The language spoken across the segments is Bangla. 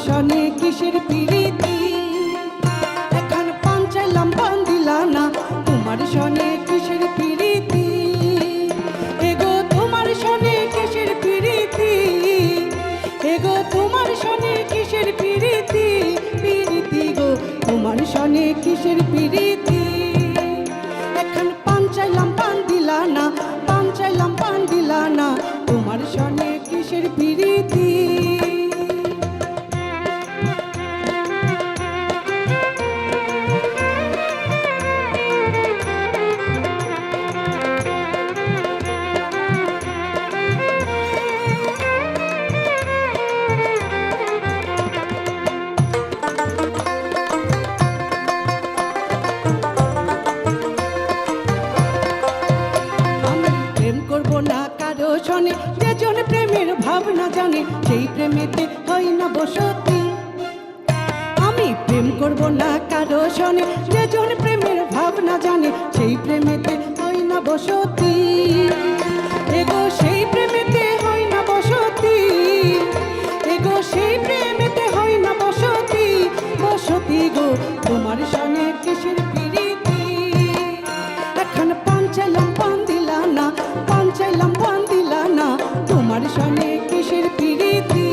সনে কিসের পিরিতি, এখন পান চাইলাম পান দিলা না, তোমার সনে কিসের পিরিতি। এগো তোমার সনে কিসের পিরিতি, এগো তোমার সনে কিসের পিরিতি, পিরিতি গো তোমার সনে কিসের পিরিতি। এখন পান চাইলাম পান দিলা না, পান চাইলাম পান দিলা না, তোমার সনে কিসের পিরিতি। শোনে যেজন প্রেমের ভাবনা জানে, সেই প্রেমেতে হয় না বসতি। আমি প্রেম করব না কারো শোনে যেজন প্রেমের ভাবনা জানে, সেই প্রেমেতে হয় না বসতি। এগো সেই প্রেমেতে হয় না বসতি, এগো সেই প্রেমেতে হয় না বসতি, বসতি গো তোমার শোনে কিসের পিরিতি। এখন পান চাইলাম পান দিলা না, পান চাইলাম পান দিলা না, তোমার সনে কিসের পিরিতি।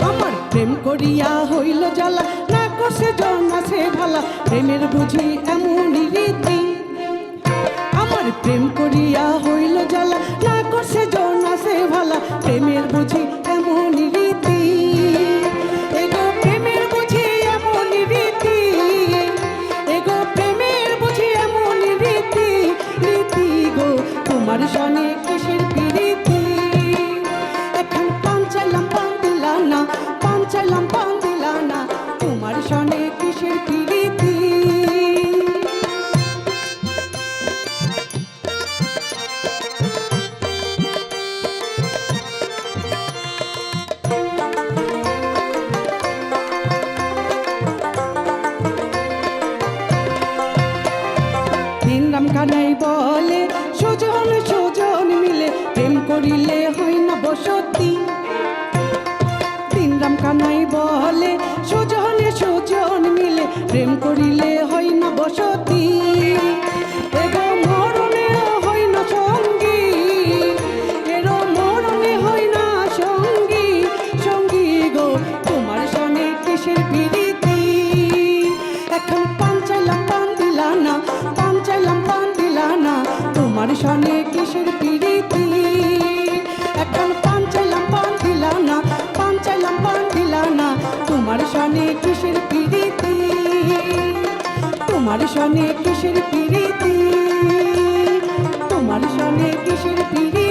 আমার প্রেম করিয়া হইল জ্বালা, না কষে জন আছে ভালা, প্রেমের বুঝি এমনই রীতি। আমার প্রেম করিয়া হইল জ্বালা, না করছে জন আছে ভালা, প্রেমের বুঝি এমনই রীতি। এগো প্রেমের বুঝি এমনই রীতি, এগো প্রেমের বুঝি এমনই রীতি, রীতি গো তোমার সনে কিসের পিরিতি। এখন পান চাইলাম পান দিলা না, পান চাইলাম পান দিলা না, তোমার সনে কিসের পিরিতি। কানাই বলে সুজন সুজন মিলে প্রেম করিলে হয় না বসতি। তিন রাম কানাই বলে সুজন সুজন মিলে প্রেম করিলে হয় না বসতি। এগো মরণে হয় না সঙ্গী, এরো মরণে হয় না সঙ্গী, সঙ্গী গো তোমার সনে কিসের পিরিতি। এখন পান চাইলাম পান দিলা না, পান চাইলাম পান দিলা না, তোমার সনে কিসের পিরিতি। এখন পান চাইলাম পান দিলা না, পান চাইলাম পান দিলা না, তোমার সনে কিসের পিরিতি, তোমার সনে কিসের পিরিতি, তোমার সনে কিসের পিরিতি।